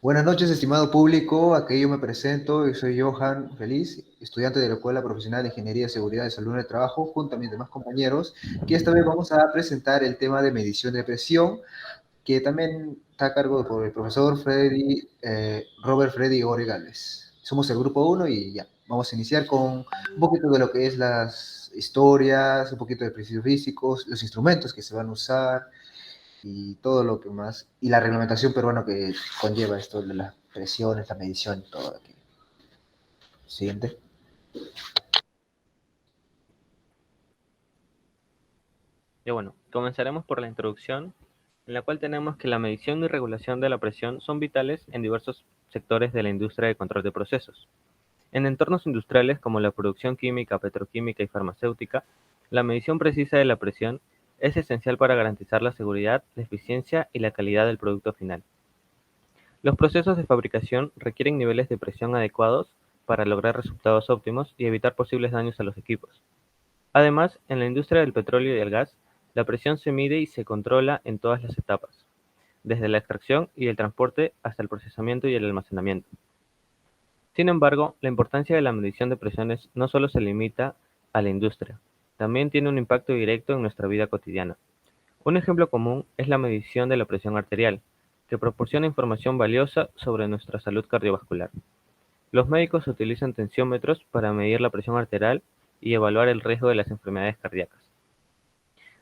Buenas noches, estimado público. Aquí yo me presento. Yo soy Johan Feliz, estudiante de la Escuela Profesional de Ingeniería, Seguridad y Salud en el Trabajo, junto a mis demás compañeros, que esta vez vamos a presentar el tema de medición de presión, que también está a cargo por el profesor Robert Freddy Origales. Somos el grupo uno y ya, vamos a iniciar con un poquito de lo que es las historias, un poquito de principios físicos, los instrumentos que se van a usar, y todo lo que más, y la reglamentación peruana que conlleva esto de las presiones, la medición y todo aquí. Siguiente. Y bueno, comenzaremos por la introducción, en la cual tenemos que la medición y regulación de la presión son vitales en diversos sectores de la industria de control de procesos. En entornos industriales como la producción química, petroquímica y farmacéutica, la medición precisa de la presión es esencial para garantizar la seguridad, la eficiencia y la calidad del producto final. Los procesos de fabricación requieren niveles de presión adecuados para lograr resultados óptimos y evitar posibles daños a los equipos. Además, en la industria del petróleo y del gas, la presión se mide y se controla en todas las etapas, desde la extracción y el transporte hasta el procesamiento y el almacenamiento. Sin embargo, la importancia de la medición de presiones no solo se limita a la industria, también tiene un impacto directo en nuestra vida cotidiana. Un ejemplo común es la medición de la presión arterial, que proporciona información valiosa sobre nuestra salud cardiovascular. Los médicos utilizan tensiómetros para medir la presión arterial y evaluar el riesgo de las enfermedades cardíacas.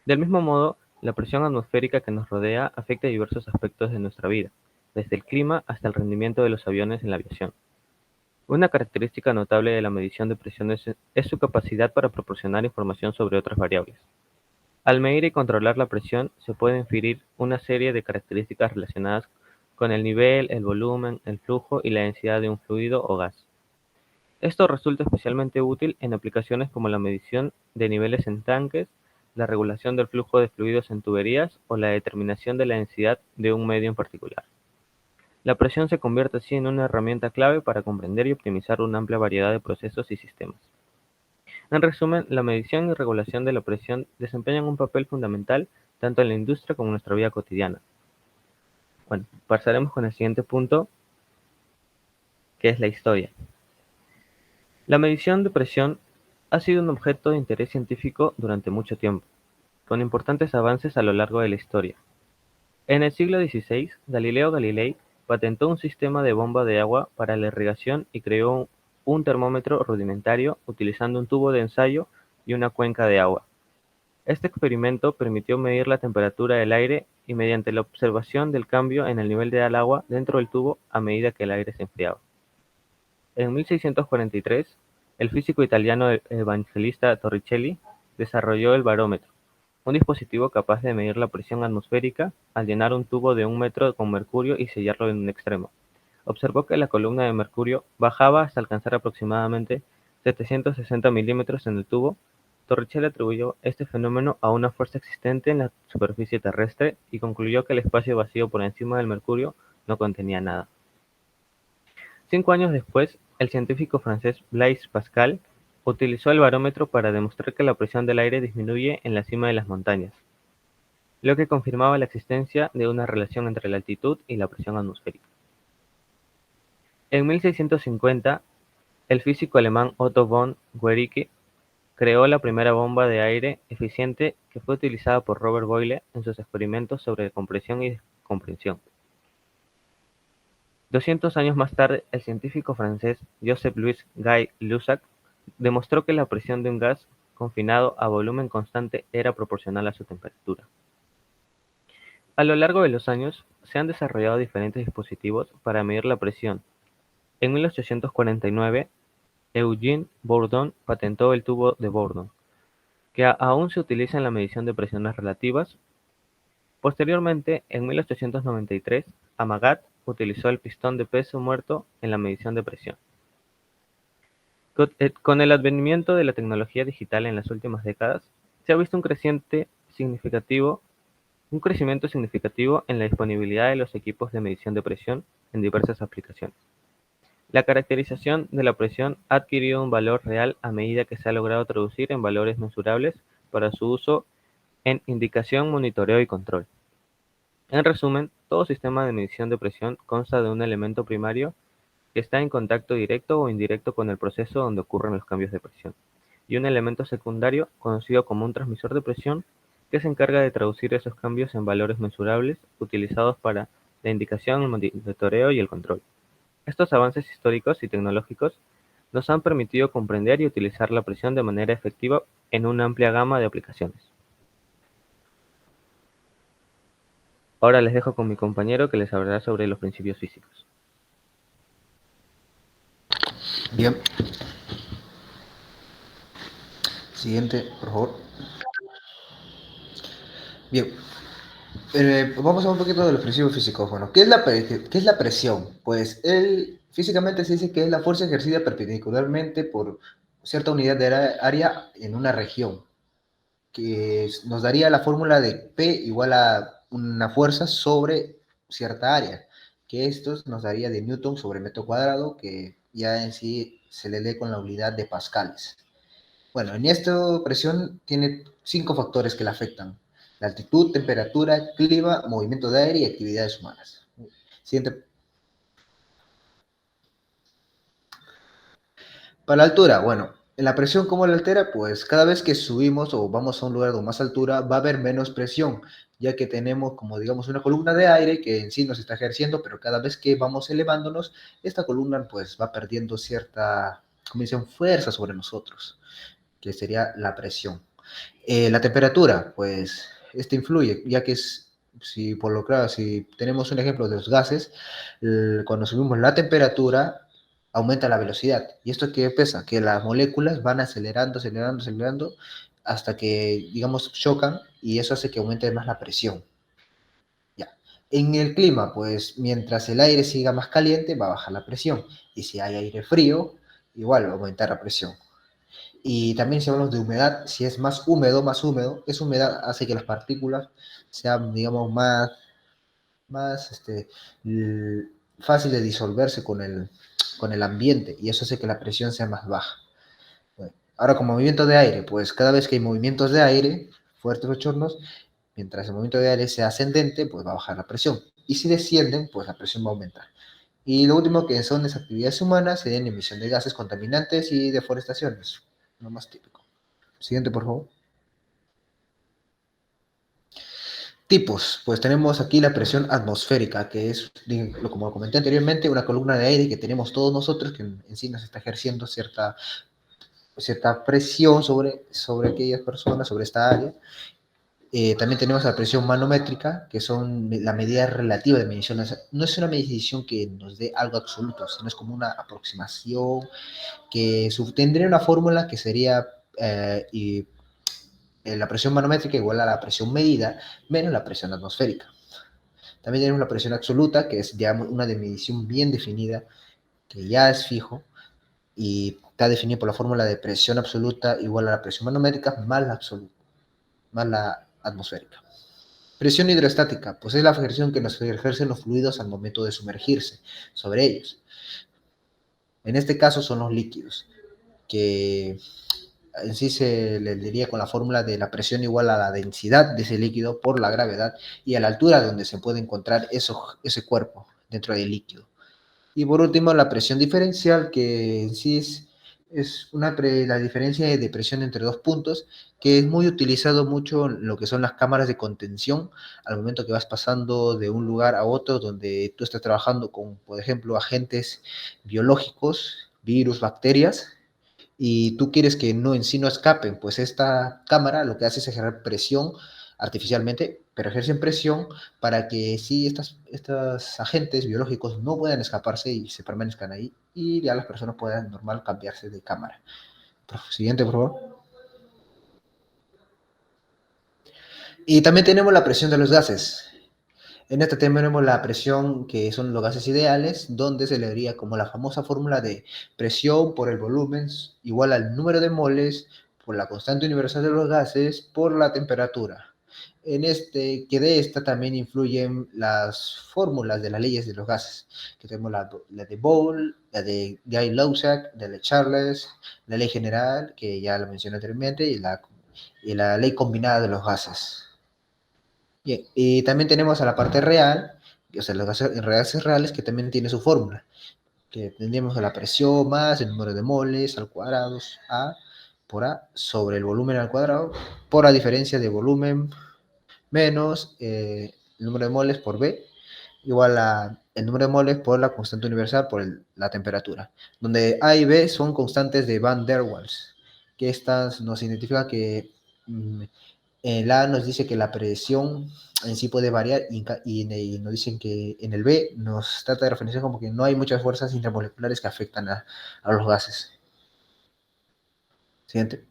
Del mismo modo, la presión atmosférica que nos rodea afecta diversos aspectos de nuestra vida, desde el clima hasta el rendimiento de los aviones en la aviación. Una característica notable de la medición de presiones es su capacidad para proporcionar información sobre otras variables. Al medir y controlar la presión, se puede inferir una serie de características relacionadas con el nivel, el volumen, el flujo y la densidad de un fluido o gas. Esto resulta especialmente útil en aplicaciones como la medición de niveles en tanques, la regulación del flujo de fluidos en tuberías o la determinación de la densidad de un medio en particular. La presión se convierte así en una herramienta clave para comprender y optimizar una amplia variedad de procesos y sistemas. En resumen, la medición y regulación de la presión desempeñan un papel fundamental tanto en la industria como en nuestra vida cotidiana. Bueno, pasaremos con el siguiente punto, que es la historia. La medición de presión ha sido un objeto de interés científico durante mucho tiempo, con importantes avances a lo largo de la historia. En el siglo XVI, Galileo Galilei patentó un sistema de bomba de agua para la irrigación y creó un termómetro rudimentario utilizando un tubo de ensayo y una cuenca de agua. Este experimento permitió medir la temperatura del aire y mediante la observación del cambio en el nivel del agua dentro del tubo a medida que el aire se enfriaba. En 1643, el físico italiano Evangelista Torricelli desarrolló el barómetro, un dispositivo capaz de medir la presión atmosférica al llenar un tubo de 1 metro con mercurio y sellarlo en un extremo. Observó que la columna de mercurio bajaba hasta alcanzar aproximadamente 760 milímetros en el tubo. Torricelli atribuyó este fenómeno a una fuerza existente en la superficie terrestre y concluyó que el espacio vacío por encima del mercurio no contenía nada. 5 años después, el científico francés Blaise Pascal utilizó el barómetro para demostrar que la presión del aire disminuye en la cima de las montañas, lo que confirmaba la existencia de una relación entre la altitud y la presión atmosférica. En 1650, el físico alemán Otto von Guericke creó la primera bomba de aire eficiente que fue utilizada por Robert Boyle en sus experimentos sobre compresión y descompresión. 200 años más tarde, el científico francés Joseph-Louis Gay-Lussac demostró que la presión de un gas confinado a volumen constante era proporcional a su temperatura. A lo largo de los años, se han desarrollado diferentes dispositivos para medir la presión. En 1849, Eugene Bourdon patentó el tubo de Bourdon, que aún se utiliza en la medición de presiones relativas. Posteriormente, en 1893, Amagat utilizó el pistón de peso muerto en la medición de presión. Con el advenimiento de la tecnología digital en las últimas décadas, se ha visto un crecimiento significativo en la disponibilidad de los equipos de medición de presión en diversas aplicaciones. La caracterización de la presión ha adquirido un valor real a medida que se ha logrado traducir en valores mensurables para su uso en indicación, monitoreo y control. En resumen, todo sistema de medición de presión consta de un elemento primario que está en contacto directo o indirecto con el proceso donde ocurren los cambios de presión, y un elemento secundario, conocido como un transmisor de presión, que se encarga de traducir esos cambios en valores mensurables utilizados para la indicación, el monitoreo y el control. Estos avances históricos y tecnológicos nos han permitido comprender y utilizar la presión de manera efectiva en una amplia gama de aplicaciones. Ahora les dejo con mi compañero que les hablará sobre los principios físicos. Bien, siguiente, por favor. Bien, vamos a un poquito de los principios físicos. Bueno, ¿qué es la presión? Pues físicamente se dice que es la fuerza ejercida perpendicularmente por cierta unidad de área en una región, que nos daría la fórmula de P igual a una fuerza sobre cierta área, que esto nos daría de Newton sobre metro cuadrado, que ya en sí se le lee con la unidad de pascales. Bueno, en esta presión tiene 5 factores que la afectan: la altitud, temperatura, clima, movimiento de aire y actividades humanas. Siguiente. Para la altura, bueno, en la presión, ¿cómo la altera? Pues cada vez que subimos o vamos a un lugar de más altura, va a haber menos presión, ya que tenemos como digamos una columna de aire que en sí nos está ejerciendo, pero cada vez que vamos elevándonos, esta columna pues va perdiendo cierta, como dicen, fuerza sobre nosotros, que sería la presión. La temperatura, pues, este influye, ya que si por lo claro, si tenemos un ejemplo de los gases, cuando subimos la temperatura, aumenta la velocidad. ¿Y esto qué pasa? Que las moléculas van acelerando, acelerando, acelerando, hasta que, digamos, chocan, y eso hace que aumente más la presión. Ya. En el clima, pues, mientras el aire siga más caliente, va a bajar la presión. Y si hay aire frío, igual va a aumentar la presión. Y también si hablamos de humedad, si es más húmedo, esa humedad hace que las partículas sean, digamos, más fácil de disolverse con el ambiente, y eso hace que la presión sea más baja. Bueno, ahora con movimiento de aire, pues cada vez que hay movimientos de aire, fuertes o chornos, mientras el movimiento de aire sea ascendente, pues va a bajar la presión. Y si descienden, pues la presión va a aumentar. Y lo último que son las actividades humanas serían emisión de gases contaminantes y deforestaciones, lo más típico. Siguiente, por favor. Tipos, pues tenemos aquí la presión atmosférica, que es, como comenté anteriormente, una columna de aire que tenemos todos nosotros, que en sí nos está ejerciendo cierta presión sobre aquellas personas, sobre esta área. También tenemos la presión manométrica, que son la medida relativa de medición. No es una medición que nos dé algo absoluto, sino es como una aproximación que tendría una fórmula que sería la presión manométrica igual a la presión medida menos la presión atmosférica. También tenemos la presión absoluta, que es ya una de medición bien definida, que ya es fijo, y está definida por la fórmula de presión absoluta igual a la presión manométrica más la absoluta, más la atmosférica. Presión hidrostática, pues es la presión que nos ejercen los fluidos al momento de sumergirse sobre ellos. En este caso son los líquidos, que en sí se le diría con la fórmula de la presión igual a la densidad de ese líquido por la gravedad y a la altura donde se puede encontrar ese cuerpo dentro del líquido. Y por último, la presión diferencial, que en sí es la diferencia de presión entre dos puntos, que es muy utilizado mucho en lo que son las cámaras de contención, al momento que vas pasando de un lugar a otro, donde tú estás trabajando con, por ejemplo, agentes biológicos, virus, bacterias, y tú quieres que no en sí no escapen, pues esta cámara lo que hace es ejercer presión artificialmente, pero ejercen presión para que sí estos agentes biológicos no puedan escaparse y se permanezcan ahí, y ya las personas puedan normal cambiarse de cámara. Siguiente, por favor. Y también tenemos la presión de los gases. En este tenemos la presión, que son los gases ideales, donde se le daría como la famosa fórmula de presión por el volumen igual al número de moles por la constante universal de los gases por la temperatura. Que de esta también influyen las fórmulas de las leyes de los gases, que tenemos la de Boole, la de Guy-Lawsac, la de Charles, la ley general, que ya la mencioné anteriormente, y la ley combinada de los gases. Bien, y también tenemos a la parte real, o sea, los gases reales que también tiene su fórmula, que tendríamos a la presión más el número de moles al cuadrado, A por A, sobre el volumen al cuadrado, por la diferencia de volumen menos el número de moles por B, igual a el número de moles por la constante universal por la temperatura, donde A y B son constantes de Van der Waals, que estas nos identifican que el A nos dice que la presión en sí puede variar y nos dicen que en el B nos trata de referenciar como que no hay muchas fuerzas intermoleculares que afectan a los gases. Siguiente.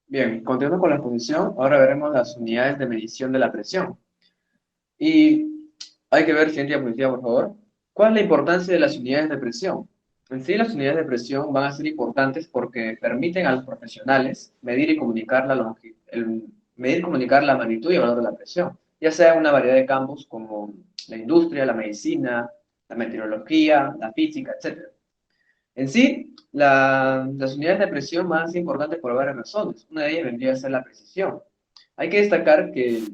Bien, continuando con la exposición, ahora veremos las unidades de medición de la presión. Y hay que ver, siguiente diapositiva, por favor, cuál es la importancia de las unidades de presión. En sí, las unidades de presión van a ser importantes porque permiten a los profesionales medir y comunicar medir y comunicar la magnitud y el valor de la presión, ya sea en una variedad de campos como la industria, la medicina, la meteorología, la física, etc. En sí, las unidades de presión más importantes por varias razones. Una de ellas vendría a ser la precisión. Hay que destacar que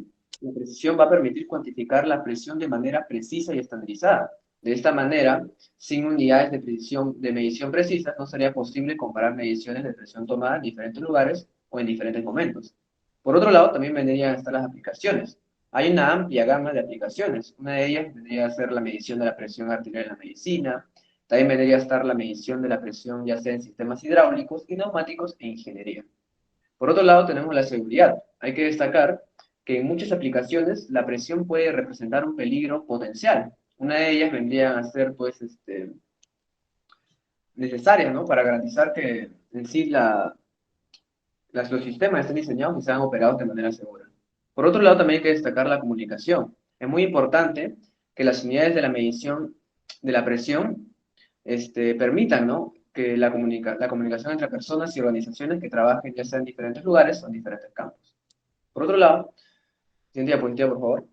la precisión va a permitir cuantificar la presión de manera precisa y estandarizada. De esta manera, sin unidades de precisión, de medición precisas, no sería posible comparar mediciones de presión tomada en diferentes lugares o en diferentes momentos. Por otro lado, también vendrían a estar las aplicaciones. Hay una amplia gama de aplicaciones. Una de ellas vendría a ser la medición de la presión arterial en la medicina. También vendría a estar la medición de la presión ya sea en sistemas hidráulicos y neumáticos e ingeniería. Por otro lado, tenemos la seguridad. Hay que destacar que en muchas aplicaciones la presión puede representar un peligro potencial. Una de ellas vendría a ser, pues, necesaria, ¿no? Para garantizar que en sí los sistemas estén diseñados y sean operados de manera segura. Por otro lado, también hay que destacar la comunicación. Es muy importante que las unidades de la medición de la presión permitan, ¿no? Que la comunicación entre personas y organizaciones que trabajen ya sea en diferentes lugares o en diferentes campos. Por otro lado, siguiente diapositiva, por favor.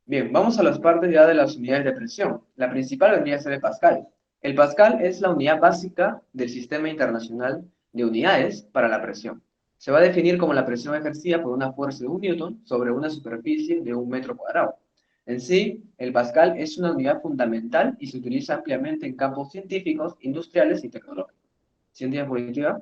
Bien, vamos a las partes ya de las unidades de presión. La principal vendría a ser el Pascal. El Pascal es la unidad básica del Sistema Internacional de Unidades para la Presión. Se va a definir como la presión ejercida por una fuerza de 1 newton sobre una superficie de 1 metro cuadrado. En sí, el Pascal es una unidad fundamental y se utiliza ampliamente en campos científicos, industriales y tecnológicos. Siguiente diapositiva.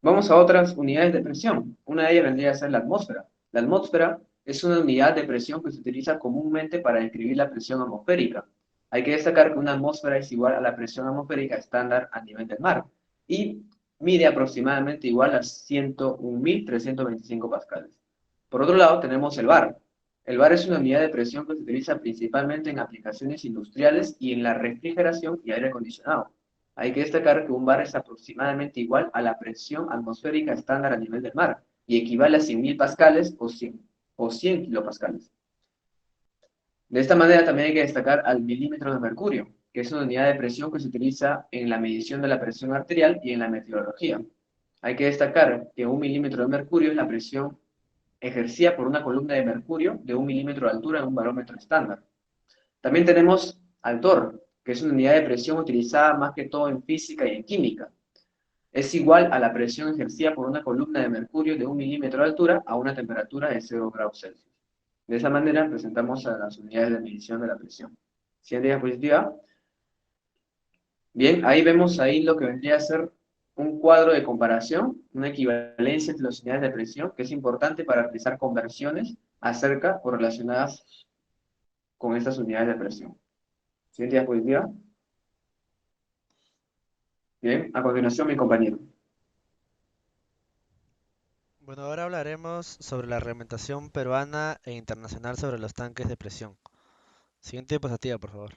Vamos a otras unidades de presión. Una de ellas vendría a ser la atmósfera. La atmósfera es una unidad de presión que se utiliza comúnmente para describir la presión atmosférica. Hay que destacar que una atmósfera es igual a la presión atmosférica estándar a nivel del mar y mide aproximadamente igual a 101.325 pascales. Por otro lado, tenemos el bar. El bar es una unidad de presión que se utiliza principalmente en aplicaciones industriales y en la refrigeración y aire acondicionado. Hay que destacar que un bar es aproximadamente igual a la presión atmosférica estándar a nivel del mar y equivale a 100.000 pascales o 100 kilopascales. De esta manera también hay que destacar al milímetro de mercurio, que es una unidad de presión que se utiliza en la medición de la presión arterial y en la meteorología. Hay que destacar que 1 milímetro de mercurio es la presión ejercida por una columna de mercurio de 1 milímetro de altura en un barómetro estándar. También tenemos al torr, que es una unidad de presión utilizada más que todo en física y en química. Es igual a la presión ejercida por una columna de mercurio de 1 milímetro de altura a una temperatura de 0 grados Celsius. De esa manera presentamos a las unidades de medición de la presión. Siguiente diapositiva. Bien, ahí vemos ahí lo que vendría a ser un cuadro de comparación, una equivalencia entre las unidades de presión, que es importante para realizar conversiones acerca o relacionadas con estas unidades de presión. Siguiente diapositiva. Bien, a continuación mi compañero. Bueno, ahora hablaremos sobre la reglamentación peruana e internacional sobre los tanques de presión. Siguiente diapositiva, por favor.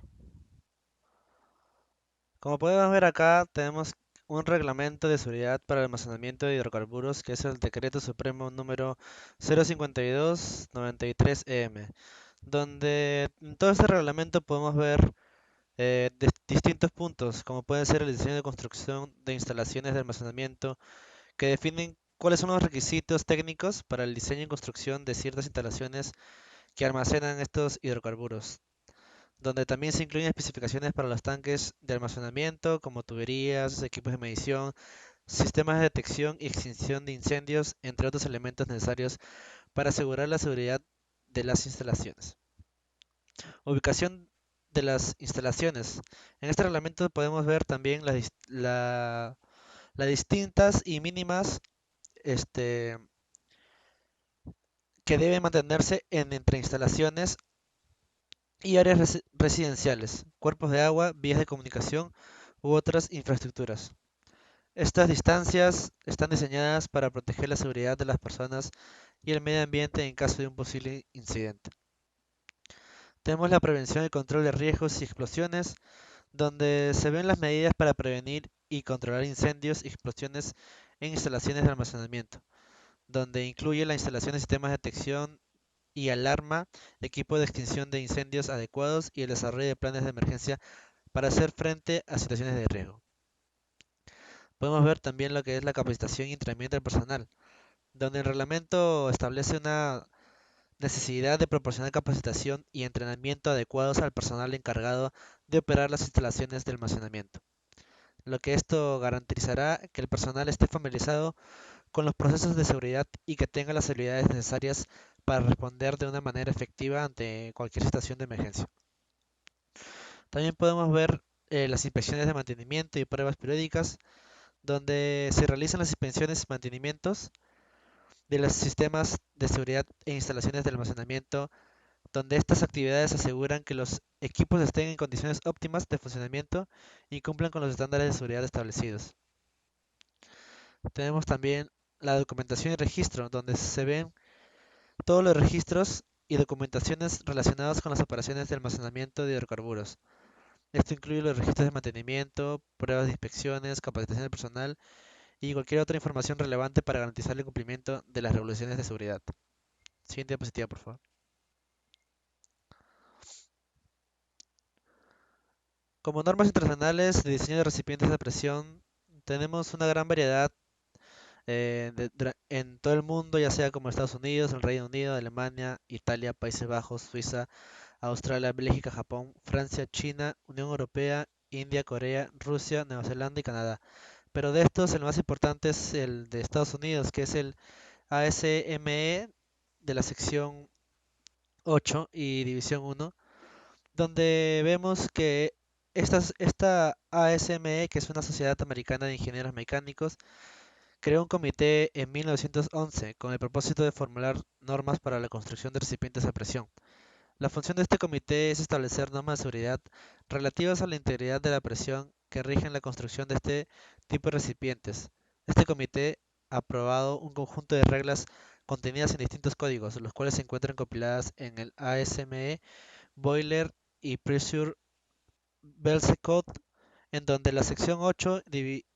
Como podemos ver acá, tenemos un reglamento de seguridad para el almacenamiento de hidrocarburos, que es el Decreto Supremo número 052-93-EM, donde en todo este reglamento podemos ver distintos puntos, como pueden ser el diseño de construcción de instalaciones de almacenamiento, que definen cuáles son los requisitos técnicos para el diseño y construcción de ciertas instalaciones que almacenan estos hidrocarburos. donde también se incluyen especificaciones para los tanques de almacenamiento, como tuberías, equipos de medición, sistemas de detección y extinción de incendios, entre otros elementos necesarios para asegurar la seguridad de las instalaciones. Ubicación de las instalaciones. En este reglamento podemos ver también las distintas y mínimas este, que deben mantenerse entre instalaciones y áreas residenciales, cuerpos de agua, vías de comunicación u otras infraestructuras. Estas distancias están diseñadas para proteger la seguridad de las personas y el medio ambiente en caso de un posible incidente. Tenemos la prevención y control de riesgos y explosiones, donde se ven las medidas para prevenir y controlar incendios y explosiones en instalaciones de almacenamiento, donde incluye la instalación de sistemas de detección y alarma, equipo de extinción de incendios adecuados y el desarrollo de planes de emergencia para hacer frente a situaciones de riesgo. Podemos ver también lo que es la capacitación y entrenamiento del personal, donde el reglamento establece una necesidad de proporcionar capacitación y entrenamiento adecuados al personal encargado de operar las instalaciones de almacenamiento, lo que esto garantizará que el personal esté familiarizado con los procesos de seguridad y que tenga las habilidades necesarias para responder de una manera efectiva ante cualquier situación de emergencia. También podemos ver las inspecciones de mantenimiento y pruebas periódicas, donde se realizan las inspecciones y mantenimientos de los sistemas de seguridad e instalaciones de almacenamiento, donde estas actividades aseguran que los equipos estén en condiciones óptimas de funcionamiento y cumplan con los estándares de seguridad establecidos. Tenemos también la documentación y registro, donde se ven todos los registros y documentaciones relacionados con las operaciones de almacenamiento de hidrocarburos. Esto incluye los registros de mantenimiento, pruebas de inspecciones, capacitación del personal y cualquier otra información relevante para garantizar el cumplimiento de las regulaciones de seguridad. Siguiente diapositiva, por favor. Como normas internacionales de diseño de recipientes de presión, tenemos una gran variedad en todo el mundo, ya sea como Estados Unidos, el Reino Unido, Alemania, Italia, Países Bajos, Suiza, Australia, Bélgica, Japón, Francia, China, Unión Europea, India, Corea, Rusia, Nueva Zelanda y Canadá. Pero de estos, el más importante es el de Estados Unidos, que es el ASME de la sección 8 y división 1, donde vemos que esta ASME, que es una sociedad americana de ingenieros mecánicos, creó un comité en 1911 con el propósito de formular normas para la construcción de recipientes a presión. La función de este comité es establecer normas de seguridad relativas a la integridad de la presión que rigen la construcción de este tipo de recipientes. Este comité ha aprobado un conjunto de reglas contenidas en distintos códigos, los cuales se encuentran compiladas en el ASME Boiler y Pressure Belce Code, en donde la sección 8,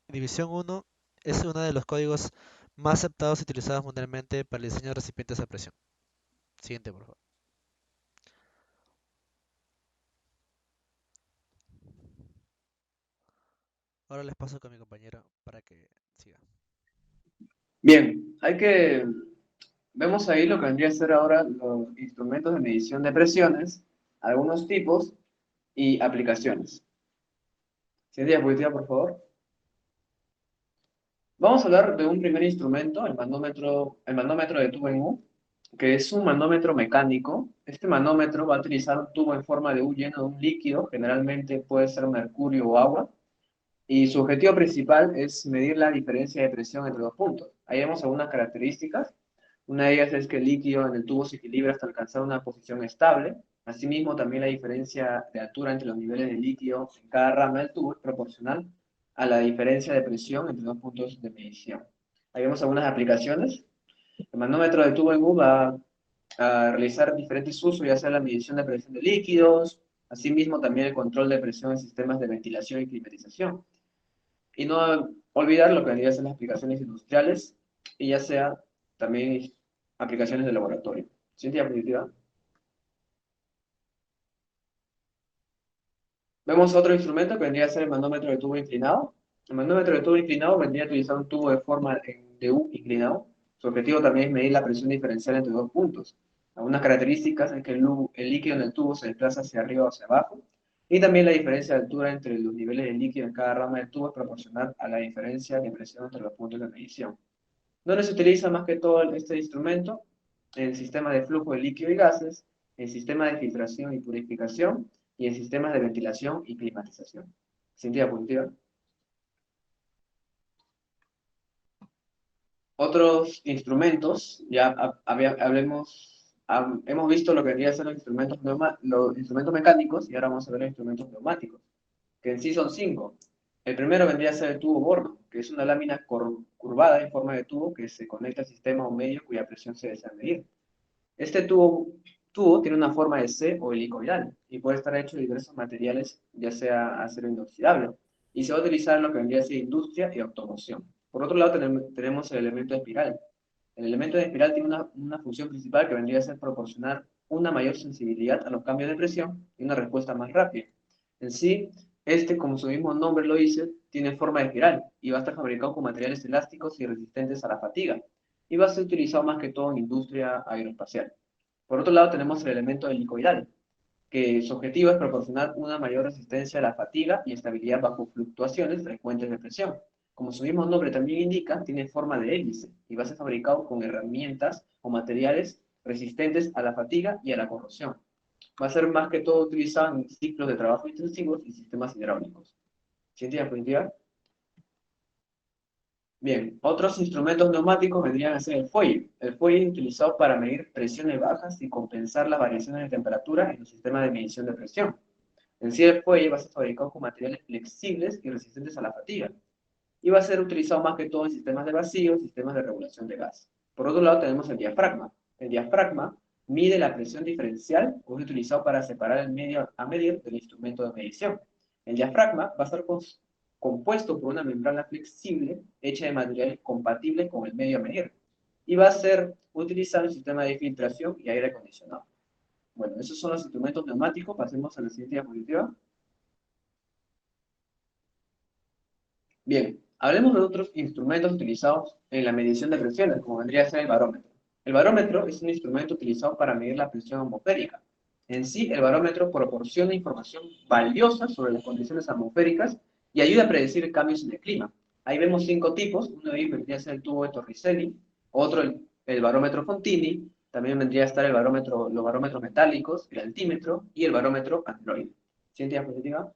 división 1, es uno de los códigos más aceptados y utilizados mundialmente para el diseño de recipientes a presión. Siguiente, por favor. Ahora les paso con mi compañero para que siga. Bien, vemos ahí lo que vendría a ser ahora los instrumentos de medición de presiones, algunos tipos y aplicaciones. Siguiente diapositiva, por favor. Vamos a hablar de un primer instrumento, el manómetro de tubo en U, que es un manómetro mecánico. Este manómetro va a utilizar un tubo en forma de U lleno de un líquido, generalmente puede ser mercurio o agua, y su objetivo principal es medir la diferencia de presión entre dos puntos. Ahí vemos algunas características. Una de ellas es que el líquido en el tubo se equilibra hasta alcanzar una posición estable. Asimismo, también la diferencia de altura entre los niveles de líquido en cada rama del tubo es proporcional a la diferencia de presión entre dos puntos de medición. Ahí vemos algunas aplicaciones. El manómetro de tubo en U va a realizar diferentes usos, ya sea la medición de presión de líquidos, asimismo también el control de presión en sistemas de ventilación y climatización. Y no olvidar lo que vendría a ser las aplicaciones industriales y ya sea también aplicaciones de laboratorio. Siguiente diapositiva. Vemos otro instrumento que vendría a ser el manómetro de tubo inclinado. El manómetro de tubo inclinado vendría a utilizar un tubo de forma de U inclinado. Su objetivo también es medir la presión diferencial entre dos puntos. Algunas características es que el líquido en el tubo se desplaza hacia arriba o hacia abajo, y también la diferencia de altura entre los niveles de líquido en cada rama del tubo es proporcional a la diferencia de presión entre los puntos de medición. ¿Dónde se utiliza más que todo este instrumento? En sistemas de flujo de líquido y gases, en sistemas de filtración y purificación, y en sistemas de ventilación y climatización. Sin diapositiva. Otros instrumentos, ya hemos visto lo que vendría a ser los instrumentos mecánicos, y ahora vamos a ver los instrumentos neumáticos, que en sí son 5. El primero vendría a ser el tubo bordo, que es una lámina curvada en forma de tubo que se conecta al sistema o medio cuya presión se desea medir. Este tubo tiene una forma de C o helicoidal y puede estar hecho de diversos materiales, ya sea acero inoxidable, y se va a utilizar en lo que vendría a ser industria y automoción. Por otro lado, tenemos el elemento de espiral. El elemento de espiral tiene una función principal que vendría a ser proporcionar una mayor sensibilidad a los cambios de presión y una respuesta más rápida. En sí, como su mismo nombre lo dice, tiene forma de espiral y va a estar fabricado con materiales elásticos y resistentes a la fatiga, y va a ser utilizado más que todo en industria aeroespacial. Por otro lado, tenemos el elemento helicoidal, que su objetivo es proporcionar una mayor resistencia a la fatiga y estabilidad bajo fluctuaciones frecuentes de presión. Como su mismo nombre también indica, tiene forma de hélice y va a ser fabricado con herramientas o materiales resistentes a la fatiga y a la corrosión. Va a ser más que todo utilizado en ciclos de trabajo intensivos y sistemas hidráulicos. Siguiente diapositiva. Bien, otros instrumentos neumáticos vendrían a ser el fuelle. El fuelle es utilizado para medir presiones bajas y compensar las variaciones de temperatura en los sistemas de medición de presión. En sí, el fuelle va a ser fabricado con materiales flexibles y resistentes a la fatiga, y va a ser utilizado más que todo en sistemas de vacío y sistemas de regulación de gas. Por otro lado, tenemos el diafragma. El diafragma mide la presión diferencial o es utilizado para separar el medio a medir del instrumento de medición. El diafragma va a estar compuesto por una membrana flexible hecha de materiales compatibles con el medio a medir, y va a ser utilizado en sistemas de filtración y aire acondicionado. Bueno, esos son los instrumentos neumáticos. Pasemos a la siguiente diapositiva. Bien, hablemos de otros instrumentos utilizados en la medición de presiones, como vendría a ser el barómetro. El barómetro es un instrumento utilizado para medir la presión atmosférica. En sí, el barómetro proporciona información valiosa sobre las condiciones atmosféricas y ayuda a predecir cambios en el clima. Ahí vemos 5 tipos. Uno de ellos vendría a ser el tubo de Torricelli, otro el barómetro Fontini, también vendría a estar los barómetros metálicos, el altímetro y el barómetro Android. Siguiente diapositiva.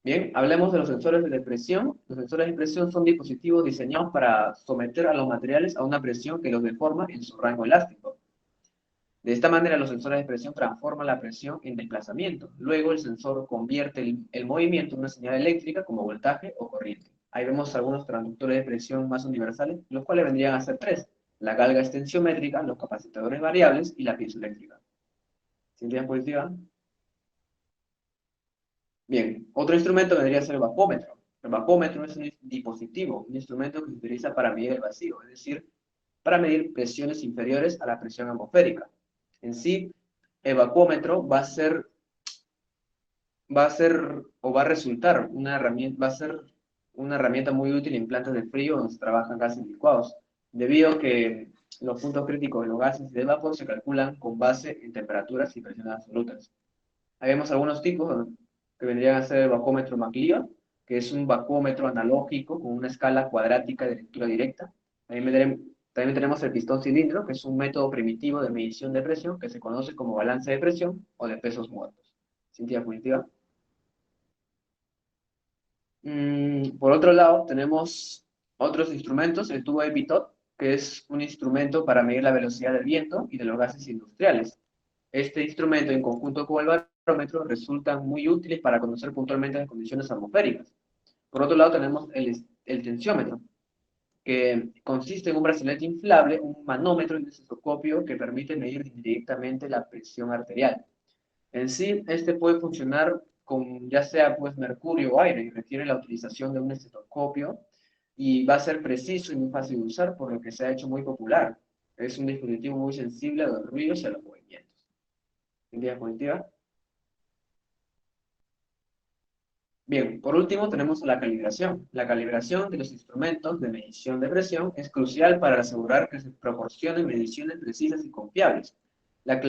Bien, hablemos de los sensores de presión. Los sensores de presión son dispositivos diseñados para someter a los materiales a una presión que los deforma en su rango elástico. De esta manera, los sensores de presión transforman la presión en desplazamiento. Luego, el sensor convierte el movimiento en una señal eléctrica como voltaje o corriente. Ahí vemos algunos transductores de presión más universales, los cuales vendrían a ser 3: la galga extensiométrica, los capacitadores variables y la piezoeléctrica. Siguiente diapositiva. Bien, otro instrumento vendría a ser el bajómetro. El bajómetro es un dispositivo, un instrumento que se utiliza para medir el vacío, es decir, para medir presiones inferiores a la presión atmosférica. En sí, el bajómetro va a resultar va a ser una herramienta muy útil en plantas de frío donde se trabajan gases licuados, debido a que los puntos críticos de los gases y del vapor se calculan con base en temperaturas y presiones absolutas. Ahí vemos algunos tipos que vendrían a ser el bajómetro McLeod, que es un bajómetro analógico con una escala cuadrática de lectura directa. También tenemos el pistón cilindro, que es un método primitivo de medición de presión que se conoce como balance de presión o de pesos muertos. Siguiente diapositiva. Por otro lado, tenemos otros instrumentos, el tubo de Pitot, que es un instrumento para medir la velocidad del viento y de los gases industriales. Este instrumento, en conjunto con el barómetro, resultan muy útiles para conocer puntualmente las condiciones atmosféricas. Por otro lado, tenemos el tensiómetro, que consiste en un brazalete inflable, un manómetro y un estetoscopio que permite medir directamente la presión arterial. En sí, este puede funcionar con ya sea pues mercurio o aire, y requiere la utilización de un estetoscopio, y va a ser preciso y muy fácil de usar, por lo que se ha hecho muy popular. Es un dispositivo muy sensible a los ruidos y a los movimientos. En diapositiva. Bien, por último tenemos la calibración. La calibración de los instrumentos de medición de presión es crucial para asegurar que se proporcionen mediciones precisas y confiables. La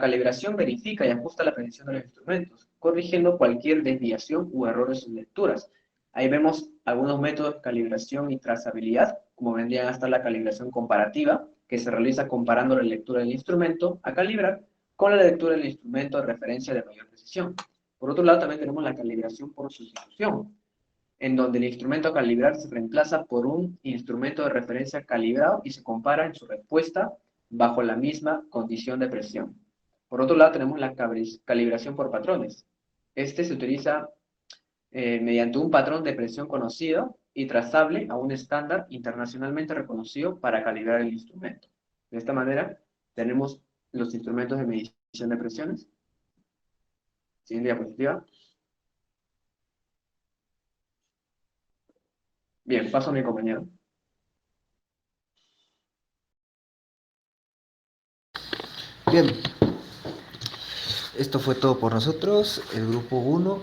calibración verifica y ajusta la precisión de los instrumentos, corrigiendo cualquier desviación u errores en lecturas. Ahí vemos algunos métodos de calibración y trazabilidad, como vendrían hasta la calibración comparativa, que se realiza comparando la lectura del instrumento a calibrar con la lectura del instrumento de referencia de mayor precisión. Por otro lado, también tenemos la calibración por sustitución, en donde el instrumento a calibrar se reemplaza por un instrumento de referencia calibrado y se compara en su respuesta bajo la misma condición de presión. Por otro lado, tenemos la calibración por patrones. Este se utiliza mediante un patrón de presión conocido y trazable a un estándar internacionalmente reconocido para calibrar el instrumento. De esta manera, tenemos los instrumentos de medición de presiones. Siguiente diapositiva. Bien, paso a mi compañero. Bien, esto fue todo por nosotros, el grupo 1.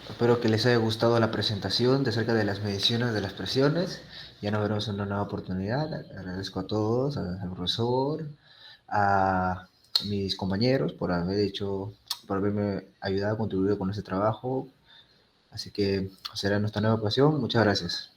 Espero que les haya gustado la presentación de acerca de las mediciones de las presiones. Ya nos veremos en una nueva oportunidad. Agradezco a todos, al profesor, a mis compañeros por haberme ayudado a contribuir con este trabajo. Así que será nuestra nueva ocasión. Muchas gracias.